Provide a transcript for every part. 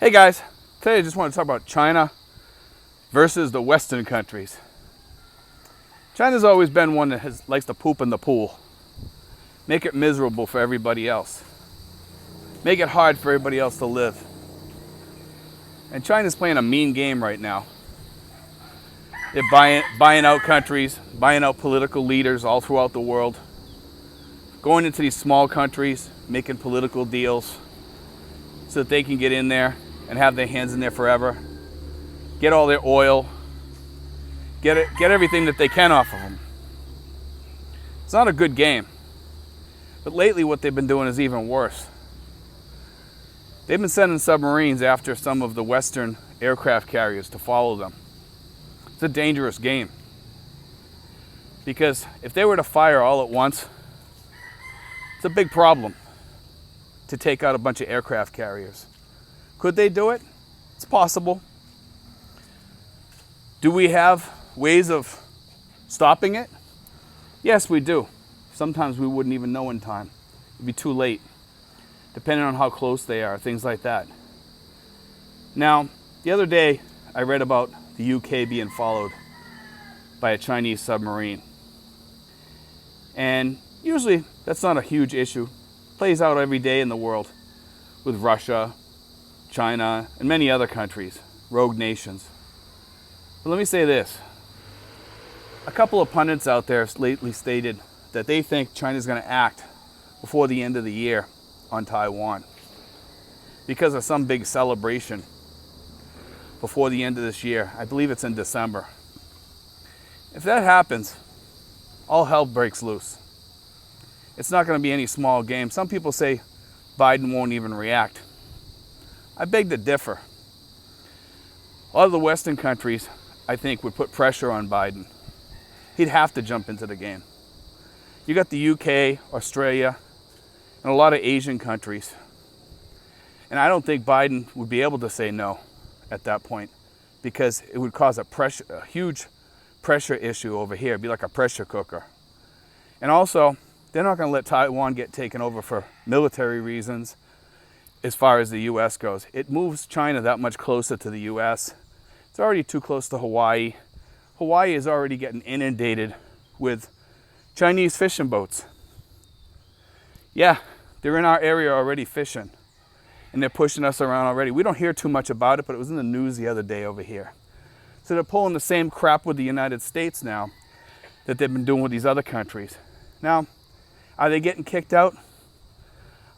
Hey guys, today I just want to talk about China versus the Western countries. China's always been one that likes to poop in the pool, make it miserable for everybody else, make it hard for everybody else to live. And China's playing a mean game right now. They're buying out countries, buying out political leaders all throughout the world, going into these small countries, making political deals so that they can get in there and have their hands in there forever, get all their oil, get everything that they can off of them. It's not a good game. But lately what they've been doing is even worse. They've been sending submarines after some of the Western aircraft carriers to follow them. It's a dangerous game. Because if they were to fire all at once, it's a big problem to take out a bunch of aircraft carriers. Could they do it? It's possible. Do we have ways of stopping it? Yes, we do. Sometimes we wouldn't even know in time. It'd be too late, depending on how close they are, things like that. Now, the other day, I read about the UK being followed by a Chinese submarine. And usually, that's not a huge issue. It plays out every day in the world with Russia, China, and many other countries, rogue nations. But let me say this. A couple of pundits out there lately stated that they think China's going to act before the end of the year on Taiwan because of some big celebration before the end of this year. I believe it's in December. If that happens, all hell breaks loose. It's not going to be any small game. Some people say Biden won't even react. I beg to differ. A lot of the Western countries, I think, would put pressure on Biden. He'd have to jump into the game. You got the UK, Australia, and a lot of Asian countries. And I don't think Biden would be able to say no at that point because it would cause a huge pressure issue over here. It'd be like a pressure cooker. And also, they're not going to let Taiwan get taken over for military reasons as far as the U.S. goes. It moves China that much closer to the U.S. It's already too close to Hawaii. Hawaii is already getting inundated with Chinese fishing boats. Yeah, they're in our area already fishing. And they're pushing us around already. We don't hear too much about it, but it was in the news the other day over here. So they're pulling the same crap with the United States now that they've been doing with these other countries. Now, are they getting kicked out?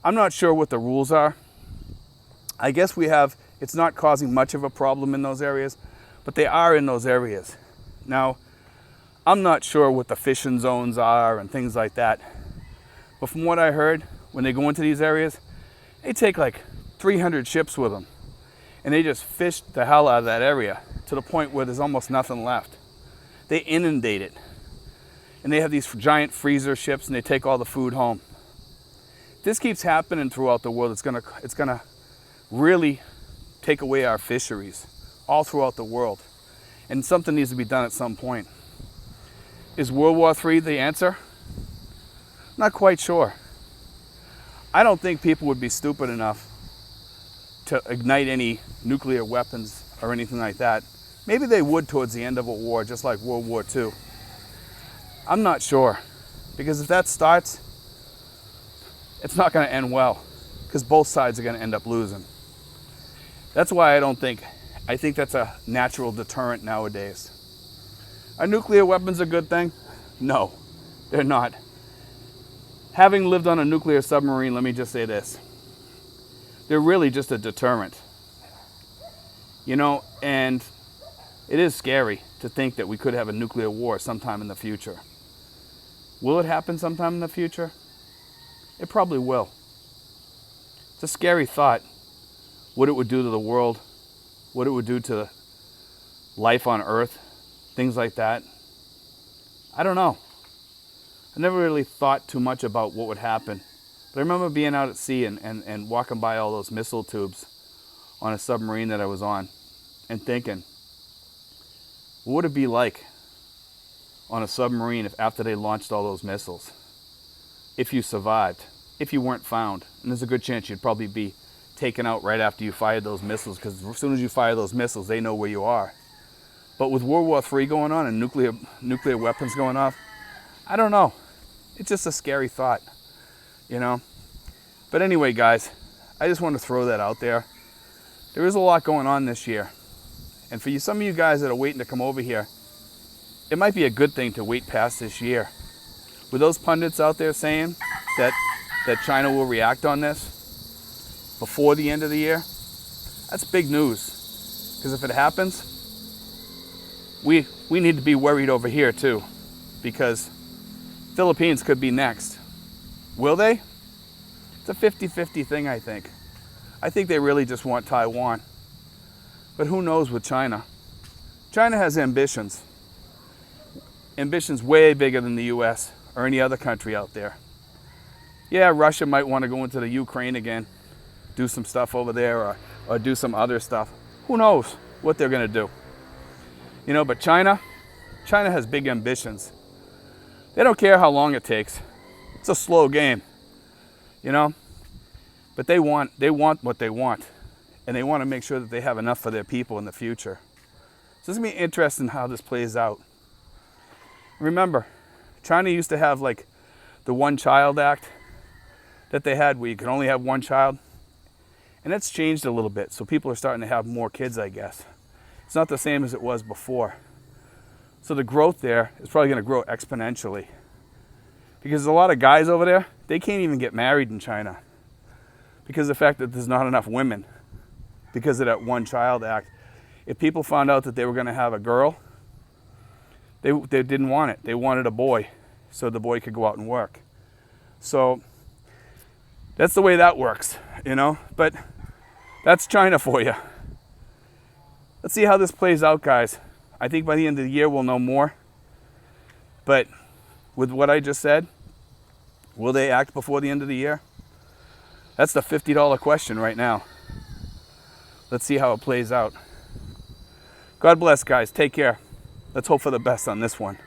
I'm not sure what the rules are. I guess it's not causing much of a problem in those areas, but they are in those areas. Now, I'm not sure what the fishing zones are and things like that. But from what I heard, when they go into these areas, they take like 300 ships with them. And they just fish the hell out of that area to the point where there's almost nothing left. They inundate it. And they have these giant freezer ships and they take all the food home. If this keeps happening throughout the world, it's gonna really take away our fisheries all throughout the world. And something needs to be done at some point. Is World War III the answer? Not quite sure. I don't think people would be stupid enough to ignite any nuclear weapons or anything like that. Maybe they would towards the end of a war, just like World War II. I'm not sure. Because if that starts, it's not going to end well. Because both sides are going to end up losing. That's why I think that's a natural deterrent nowadays. Are nuclear weapons a good thing? No, they're not. Having lived on a nuclear submarine, let me just say this. They're really just a deterrent. And it is scary to think that we could have a nuclear war sometime in the future. Will it happen sometime in the future? It probably will. It's a scary thought. What it would do to the world, what it would do to life on Earth, things like that. I don't know. I never really thought too much about what would happen. But I remember being out at sea and walking by all those missile tubes on a submarine that I was on and thinking, what would it be like on a submarine after they launched all those missiles? If you survived, if you weren't found. And there's a good chance you'd probably be taken out right after you fired those missiles, because as soon as you fire those missiles, they know where you are. But with World War III going on and nuclear weapons going off, I don't know. It's just a scary thought, you know. But anyway, guys, I just want to throw that out there. There is a lot going on this year. And for some of you guys that are waiting to come over here, it might be a good thing to wait past this year. With those pundits out there saying that China will react on this before the end of the year, that's big news. Because if it happens, we need to be worried over here too. Because Philippines could be next. Will they? It's a 50-50 thing, I think. I think they really just want Taiwan. But who knows with China? China has ambitions. Ambitions way bigger than the US or any other country out there. Yeah, Russia might want to go into the Ukraine again, do some stuff over there, or do some other stuff. Who knows what they're going to do? You know, but China has big ambitions. They don't care how long it takes. It's a slow game, you know? But they want what they want, and they want to make sure that they have enough for their people in the future. So it's going to be interesting how this plays out. Remember, China used to have like the One Child Act that they had, where you could only have one child. And that's changed a little bit, so people are starting to have more kids, I guess. It's not the same as it was before. So the growth there is probably going to grow exponentially. Because there's a lot of guys over there, they can't even get married in China. Because of the fact that there's not enough women. Because of that One Child Act. If people found out that they were going to have a girl, they didn't want it. They wanted a boy, so the boy could go out and work. So that's the way that works, you know. But that's China for you. Let's see how this plays out, guys. I think by the end of the year we'll know more. But with what I just said, will they act before the end of the year? That's the $50 question right now. Let's see how it plays out. God bless, guys. Take care. Let's hope for the best on this one.